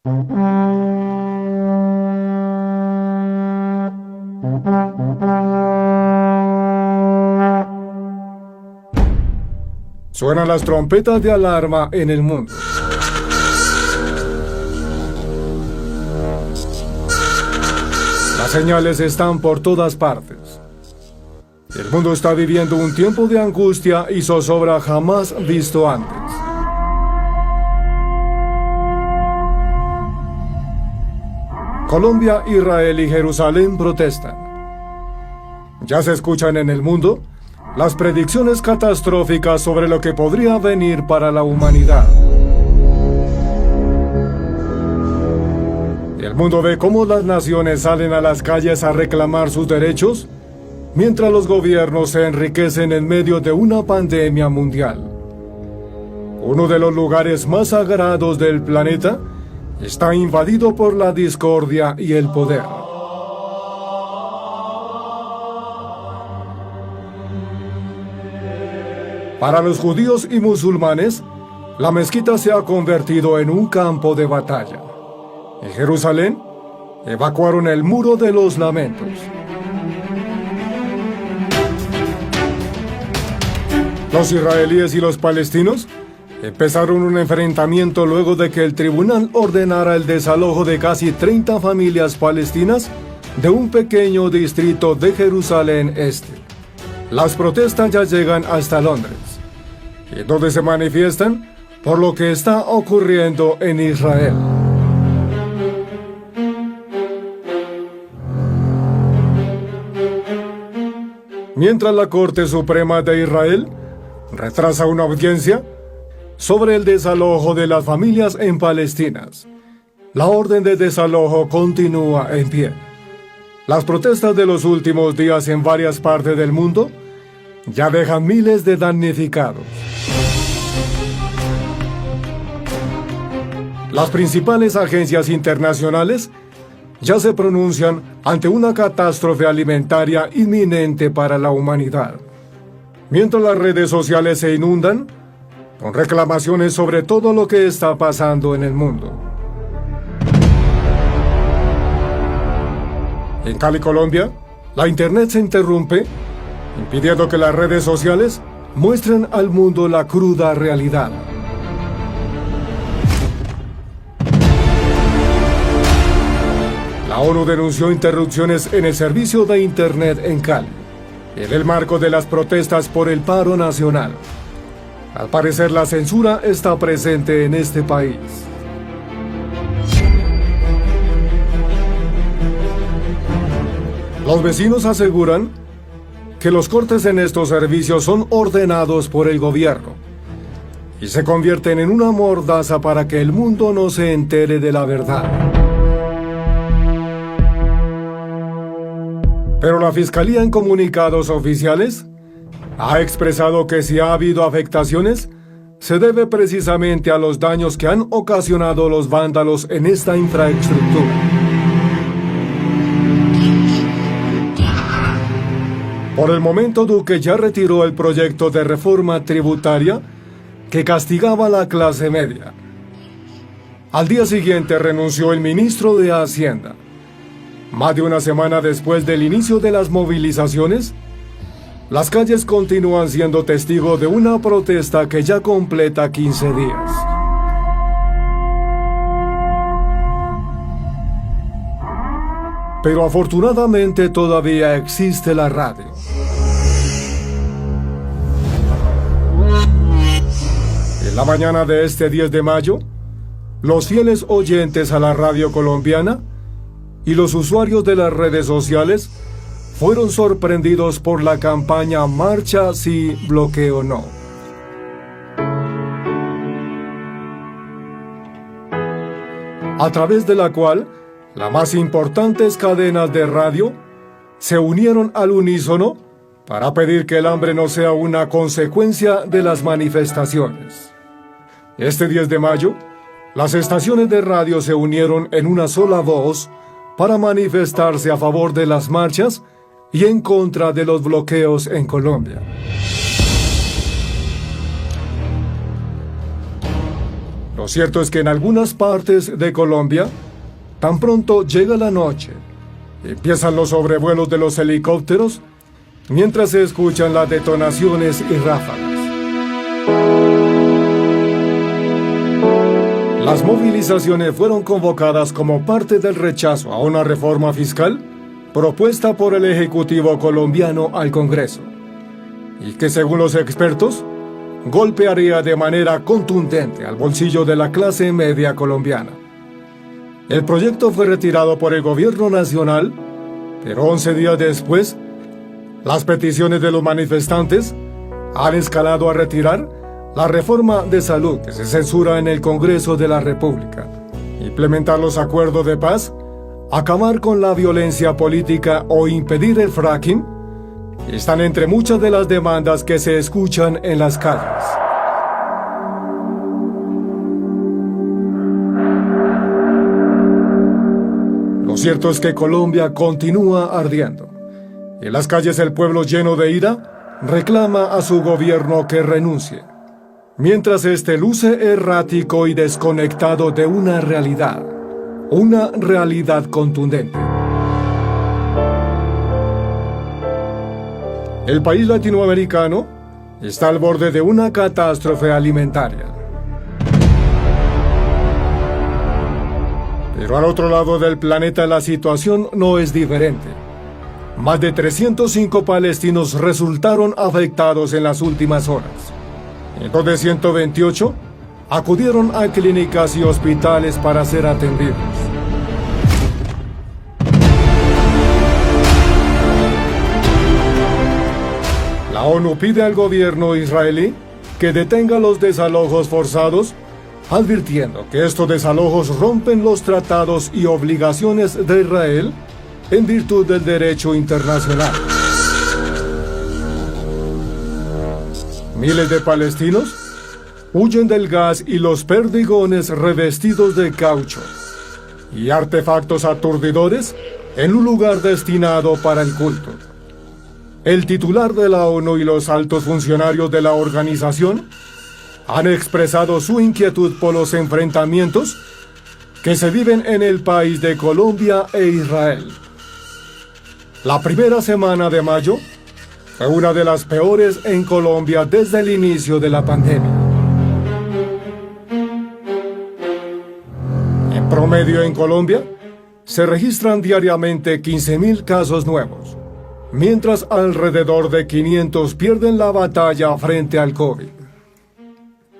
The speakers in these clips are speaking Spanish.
Suenan las trompetas de alarma en el mundo. Las señales están por todas partes. El mundo está viviendo un tiempo de angustia y zozobra jamás visto antes. Colombia, Israel y Jerusalén protestan. Ya se escuchan en el mundo las predicciones catastróficas sobre lo que podría venir para la humanidad. El mundo ve cómo las naciones salen a las calles a reclamar sus derechos, mientras los gobiernos se enriquecen en medio de una pandemia mundial. Uno de los lugares más sagrados del planeta está invadido por la discordia y el poder. Para los judíos y musulmanes, la mezquita se ha convertido en un campo de batalla. En Jerusalén, evacuaron el Muro de los Lamentos. Los israelíes y los palestinos empezaron un enfrentamiento luego de que el tribunal ordenara el desalojo de casi 30 familias palestinas de un pequeño distrito de Jerusalén Este. Las protestas ya llegan hasta Londres, donde se manifiestan por lo que está ocurriendo en Israel. Mientras la Corte Suprema de Israel retrasa una audiencia sobre el desalojo de las familias en Palestina, la orden de desalojo continúa en pie. Las protestas de los últimos días en varias partes del mundo ya dejan miles de damnificados. Las principales agencias internacionales ya se pronuncian ante una catástrofe alimentaria inminente para la humanidad, mientras las redes sociales se inundan con reclamaciones sobre todo lo que está pasando en el mundo. En Cali, Colombia, la internet se interrumpe, impidiendo que las redes sociales muestren al mundo la cruda realidad. La ONU denunció interrupciones en el servicio de internet en Cali, en el marco de las protestas por el paro nacional. Al parecer, la censura está presente en este país. Los vecinos aseguran que los cortes en estos servicios son ordenados por el gobierno y se convierten en una mordaza para que el mundo no se entere de la verdad. Pero la Fiscalía, en comunicados oficiales, ha expresado que si ha habido afectaciones, se debe precisamente a los daños que han ocasionado los vándalos en esta infraestructura. Por el momento, Duque ya retiró el proyecto de reforma tributaria que castigaba a la clase media. Al día siguiente renunció el ministro de Hacienda. Más de una semana después del inicio de las movilizaciones, las calles continúan siendo testigo de una protesta que ya completa 15 días. Pero afortunadamente todavía existe la radio. En la mañana de este 10 de mayo, los fieles oyentes a la radio colombiana y los usuarios de las redes sociales fueron sorprendidos por la campaña Marcha sí, bloqueo no. A través de la cual las más importantes cadenas de radio se unieron al unísono para pedir que el hambre no sea una consecuencia de las manifestaciones. Este 10 de mayo, las estaciones de radio se unieron en una sola voz para manifestarse a favor de las marchas y en contra de los bloqueos en Colombia. Lo cierto es que en algunas partes de Colombia, tan pronto llega la noche, empiezan los sobrevuelos de los helicópteros, mientras se escuchan las detonaciones y ráfagas. Las movilizaciones fueron convocadas como parte del rechazo a una reforma fiscal propuesta por el Ejecutivo colombiano al Congreso, y que según los expertos, golpearía de manera contundente al bolsillo de la clase media colombiana. El proyecto fue retirado por el gobierno nacional, pero 11 días después, las peticiones de los manifestantes han escalado a retirar la reforma de salud que se censura en el Congreso de la República, implementar los acuerdos de paz, acabar con la violencia política o impedir el fracking, están entre muchas de las demandas que se escuchan en las calles. Lo cierto es que Colombia continúa ardiendo. En las calles el pueblo lleno de ira reclama a su gobierno que renuncie, mientras este luce errático y desconectado de una realidad contundente. El país latinoamericano está al borde de una catástrofe alimentaria. Pero al otro lado del planeta la situación no es diferente. Más de 305 palestinos resultaron afectados en las últimas horas. Entonces 128 acudieron a clínicas y hospitales para ser atendidos. La ONU pide al gobierno israelí que detenga los desalojos forzados, advirtiendo que estos desalojos rompen los tratados y obligaciones de Israel en virtud del derecho internacional. Miles de palestinos huyen del gas y los perdigones revestidos de caucho y artefactos aturdidores en un lugar destinado para el culto. El titular de la ONU y los altos funcionarios de la organización han expresado su inquietud por los enfrentamientos que se viven en el país de Colombia e Israel. La primera semana de mayo fue una de las peores en Colombia desde el inicio de la pandemia. En promedio en Colombia se registran diariamente 15.000 casos nuevos, mientras alrededor de 500 pierden la batalla frente al COVID.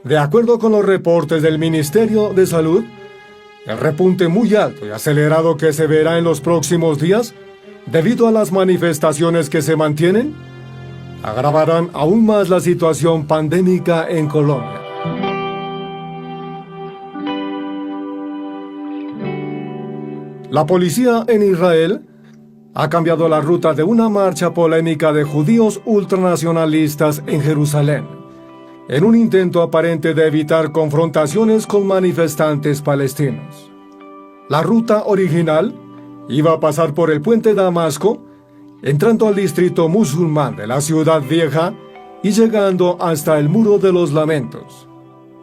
De acuerdo con los reportes del Ministerio de Salud, el repunte muy alto y acelerado que se verá en los próximos días, debido a las manifestaciones que se mantienen, agravarán aún más la situación pandémica en Colombia. La policía en Israel ha cambiado la ruta de una marcha polémica de judíos ultranacionalistas en Jerusalén, en un intento aparente de evitar confrontaciones con manifestantes palestinos. La ruta original iba a pasar por el puente Damasco, entrando al distrito musulmán de la ciudad vieja y llegando hasta el Muro de los Lamentos,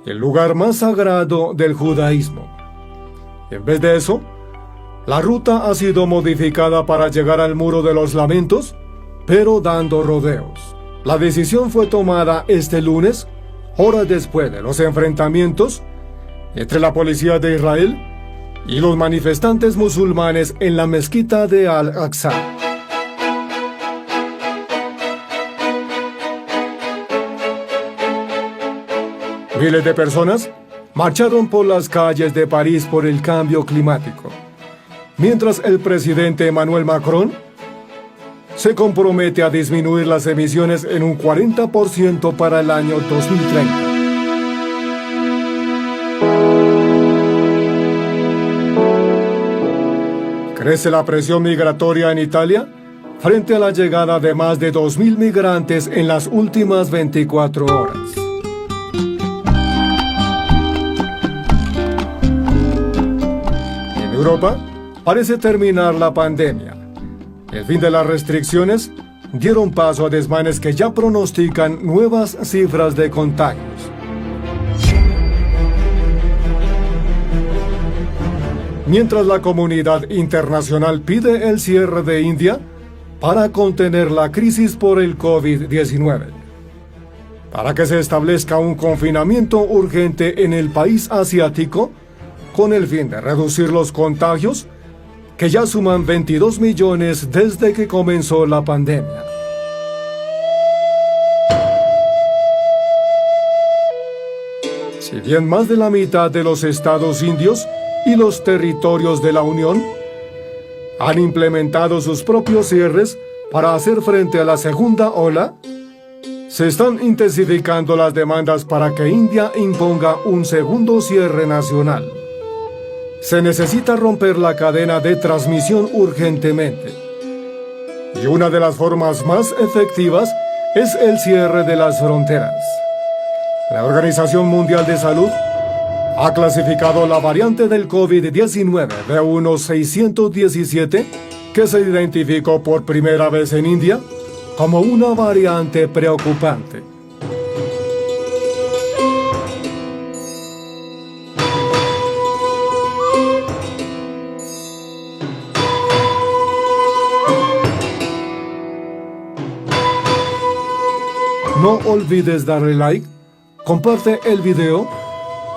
el lugar más sagrado del judaísmo. En vez de eso, la ruta ha sido modificada para llegar al Muro de los Lamentos, pero dando rodeos. La decisión fue tomada este lunes, horas después de los enfrentamientos entre la policía de Israel y los manifestantes musulmanes en la mezquita de Al-Aqsa. Miles de personas marcharon por las calles de París por el cambio climático, mientras el presidente Emmanuel Macron se compromete a disminuir las emisiones en un 40% para el año 2030. Crece la presión migratoria en Italia frente a la llegada de más de 2.000 migrantes en las últimas 24 horas. En Europa parece terminar la pandemia. El fin de las restricciones dieron paso a desmanes que ya pronostican nuevas cifras de contagios. mientras la comunidad internacional pide el cierre de India para contener la crisis por el COVID-19. Para que se establezca un confinamiento urgente en el país asiático, con el fin de reducir los contagios, que ya suman 22 millones desde que comenzó la pandemia. Si bien más de la mitad de los estados indios y los territorios de la Unión han implementado sus propios cierres para hacer frente a la segunda ola, se están intensificando las demandas para que India imponga un segundo cierre nacional. Se necesita romper la cadena de transmisión urgentemente. Y una de las formas más efectivas es el cierre de las fronteras. La Organización Mundial de Salud ha clasificado la variante del COVID-19 B1617, que se identificó por primera vez en India, como una variante preocupante. No olvides darle like, comparte el video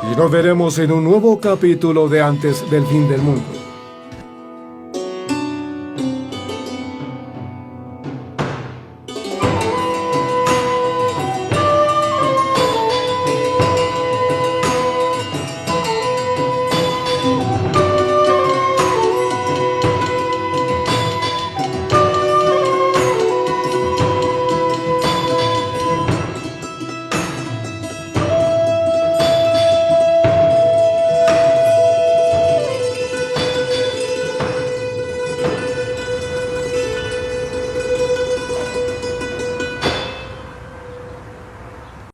y nos veremos en un nuevo capítulo de Antes del Fin del Mundo.